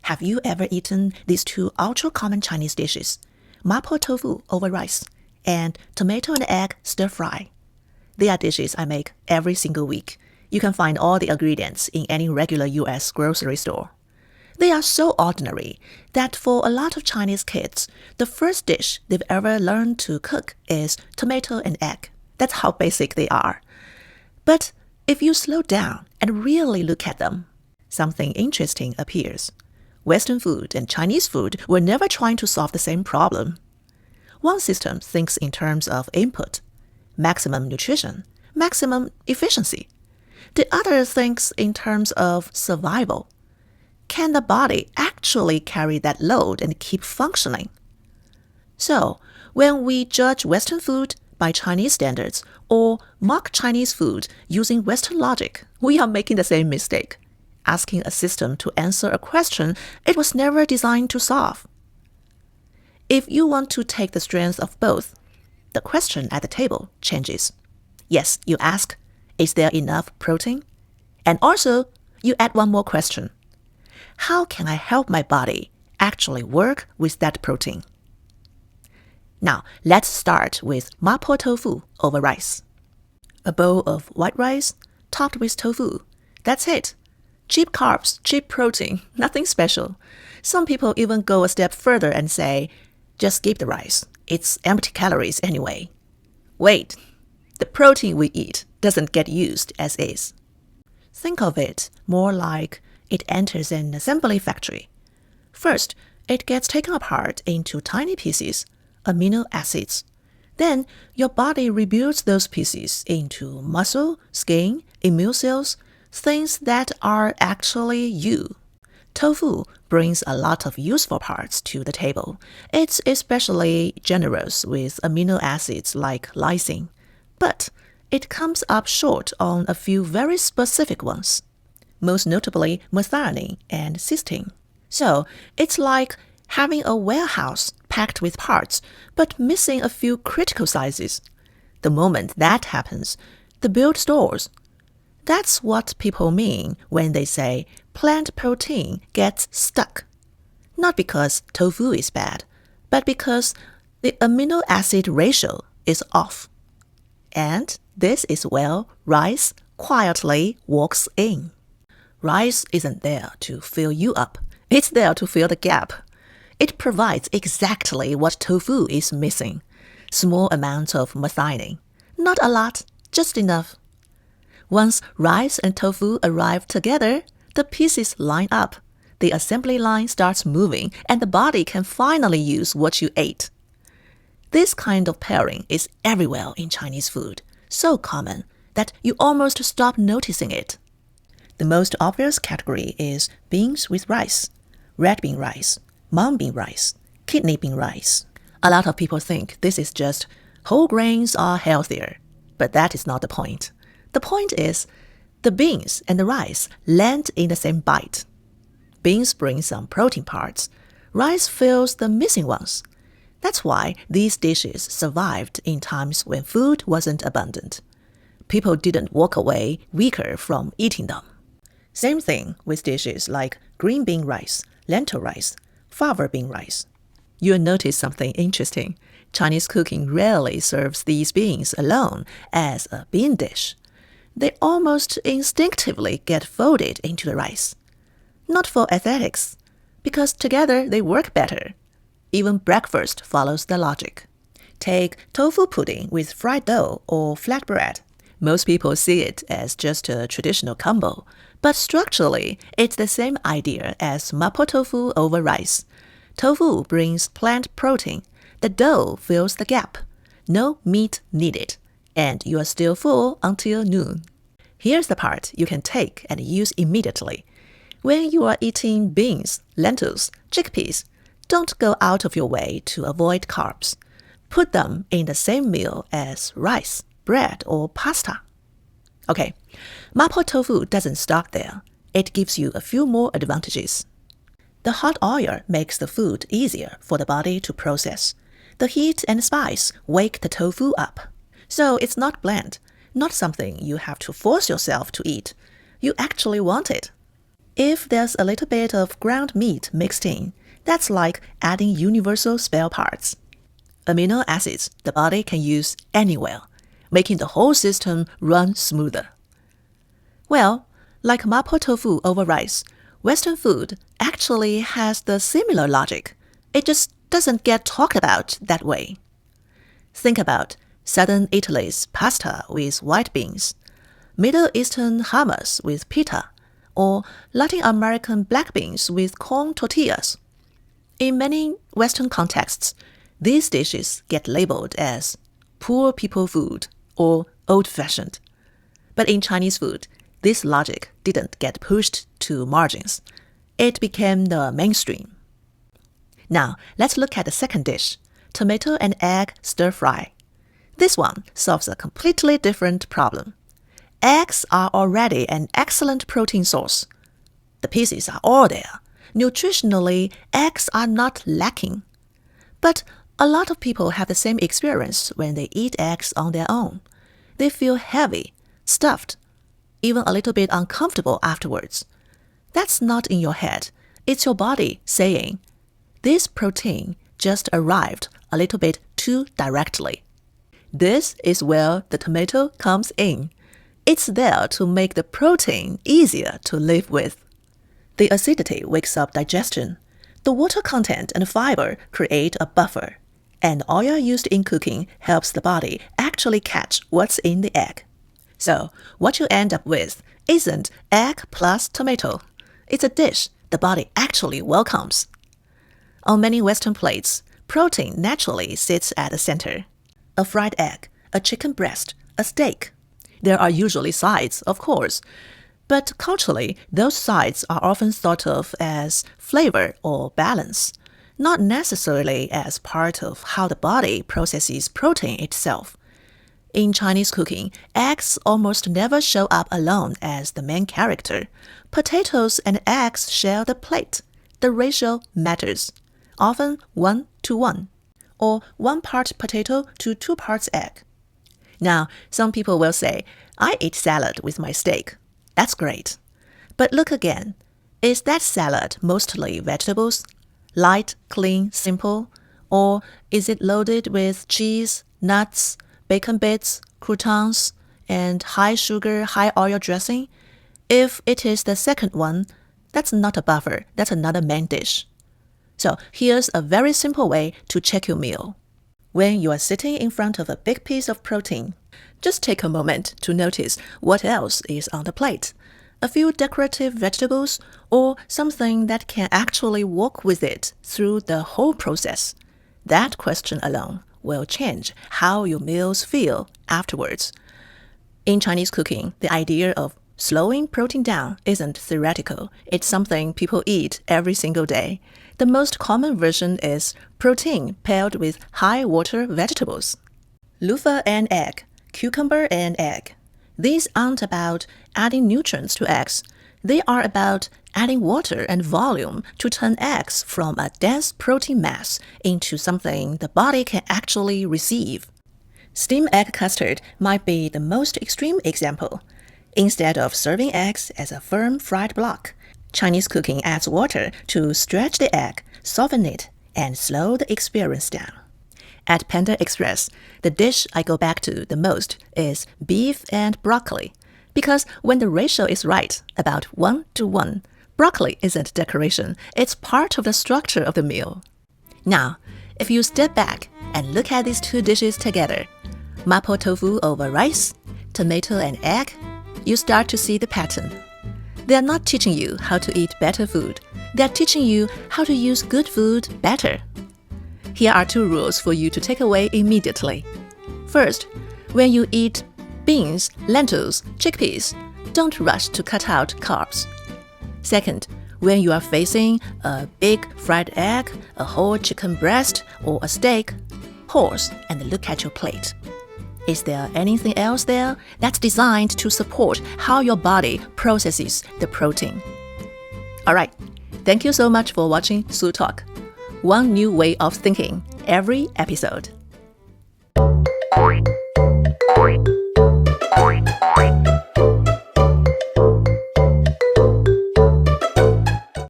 Have you ever eaten these two ultra-common Chinese dishes, mapo tofu over rice and tomato and egg stir-fry? They are dishes I make every single week. You can find all the ingredients in any regular US grocery store. They are so ordinary that for a lot of Chinese kids, the first dish they've ever learned to cook is tomato and egg. That's how basic they are. But if you slow down and really look at them, something interesting appears. Western food and Chinese food were never trying to solve the same problem. One system thinks in terms of input, maximum nutrition, maximum efficiency. The other thinks in terms of survival. Can the body actually carry that load and keep functioning? So, when we judge Western food by Chinese standards or mock Chinese food using Western logic, we are making the same mistake, asking a system to answer a question it was never designed to solve. If you want to take the strength of both, the question at the table changes. Yes, you ask, is there enough protein? And also, you add one more question. How can I help my body actually work with that protein? Now, let's start with mapo tofu over rice. A bowl of white rice topped with tofu. That's it. Cheap carbs, cheap protein, nothing special. Some people even go a step further and say, just skip the rice. It's empty calories anyway. Wait, the protein we eat doesn't get used as is. Think of it more like it enters an assembly factory. First, it gets taken apart into tiny pieces, amino acids. Then, your body rebuilds those pieces into muscle, skin, immune cells, things that are actually you. Tofu brings a lot of useful parts to the table. It's especially generous with amino acids like lysine, but it comes up short on a few very specific ones, most notably methionine and cysteine. So it's like having a warehouse packed with parts, but missing a few critical sizes. The moment that happens, the build stalls. That's what people mean when they say plant protein gets stuck. Not because tofu is bad, but because the amino acid ratio is off. And this is where rice quietly walks in. Rice isn't there to fill you up. It's there to fill the gap. It provides exactly what tofu is missing. Small amounts of methionine. Not a lot, just enough. Once rice and tofu arrive together, the pieces line up. The assembly line starts moving, and the body can finally use what you ate. This kind of pairing is everywhere in Chinese food, so common that you almost stop noticing it. The most obvious category is beans with rice, red bean rice, mung bean rice, kidney bean rice. A lot of people think this is just whole grains are healthier, but that is not the point. The point is, the beans and the rice land in the same bite. Beans bring some protein parts. Rice fills the missing ones. That's why these dishes survived in times when food wasn't abundant. People didn't walk away weaker from eating them. Same thing with dishes like green bean rice, lentil rice, fava bean rice. You'll notice something interesting. Chinese cooking rarely serves these beans alone as a bean dish. They almost instinctively get folded into the rice. Not for aesthetics, because together they work better. Even breakfast follows the logic. Take tofu pudding with fried dough or flatbread. Most people see it as just a traditional combo, but structurally, it's the same idea as mapo tofu over rice. Tofu brings plant protein. The dough fills the gap. No meat needed, and you are still full until noon. Here's the part you can take and use immediately. When you are eating beans, lentils, chickpeas, don't go out of your way to avoid carbs. Put them in the same meal as rice, bread, or pasta. Okay, mapo tofu doesn't stop there. It gives you a few more advantages. The hot oil makes the food easier for the body to process. The heat and spice wake the tofu up. So it's not bland, not something you have to force yourself to eat. You actually want it. If there's a little bit of ground meat mixed in, that's like adding universal spare parts. Amino acids the body can use anywhere, making the whole system run smoother. Well, like mapo tofu over rice, Western food actually has the similar logic. It just doesn't get talked about that way. Think about Southern Italy's pasta with white beans, Middle Eastern hummus with pita, or Latin American black beans with corn tortillas. In many Western contexts, these dishes get labeled as poor people food or old-fashioned. But in Chinese food, this logic didn't get pushed to margins. It became the mainstream. Now, let's look at the second dish, tomato and egg stir-fry. This one solves a completely different problem. Eggs are already an excellent protein source. The pieces are all there. Nutritionally, eggs are not lacking. But a lot of people have the same experience when they eat eggs on their own. They feel heavy, stuffed, even a little bit uncomfortable afterwards. That's not in your head. It's your body saying, this protein just arrived a little bit too directly. This is where the tomato comes in. It's there to make the protein easier to live with. The acidity wakes up digestion. The water content and fiber create a buffer. And oil used in cooking helps the body actually catch what's in the egg. So what you end up with isn't egg plus tomato. It's a dish the body actually welcomes. On many Western plates, protein naturally sits at the center. A fried egg, a chicken breast, a steak. There are usually sides, of course, but culturally, those sides are often thought of as flavor or balance, not necessarily as part of how the body processes protein itself. In Chinese cooking, eggs almost never show up alone as the main character. Potatoes and eggs share the plate. The ratio matters, often 1:1, or 1 part potato to 2 parts egg. Now, some people will say, I eat salad with my steak. That's great. But look again. Is that salad mostly vegetables? Light, clean, simple? Or is it loaded with cheese, nuts, bacon bits, croutons, and high sugar, high oil dressing? If it is the second one, that's not a buffer. That's another main dish. So here's a very simple way to check your meal. When you are sitting in front of a big piece of protein, just take a moment to notice what else is on the plate. A few decorative vegetables or something that can actually walk with it through the whole process. That question alone will change how your meals feel afterwards. In Chinese cooking, the idea of slowing protein down isn't theoretical. It's something people eat every single day. The most common version is protein paired with high-water vegetables. Loofah and egg, cucumber and egg. These aren't about adding nutrients to eggs. They are about adding water and volume to turn eggs from a dense protein mass into something the body can actually receive. Steamed egg custard might be the most extreme example. Instead of serving eggs as a firm fried block, Chinese cooking adds water to stretch the egg, soften it, and slow the experience down. At Panda Express, the dish I go back to the most is beef and broccoli, because when the ratio is right, about 1:1, broccoli isn't decoration, it's part of the structure of the meal. Now, if you step back and look at these two dishes together, mapo tofu over rice, tomato and egg, you start to see the pattern. They are not teaching you how to eat better food. They are teaching you how to use good food better. Here are 2 rules for you to take away immediately. First, when you eat beans, lentils, chickpeas, don't rush to cut out carbs. Second, when you are facing a big fried egg, a whole chicken breast, or a steak, pause and look at your plate. Is there anything else there that's designed to support how your body processes the protein? Alright, thank you so much for watching Su Talk. One new way of thinking every episode.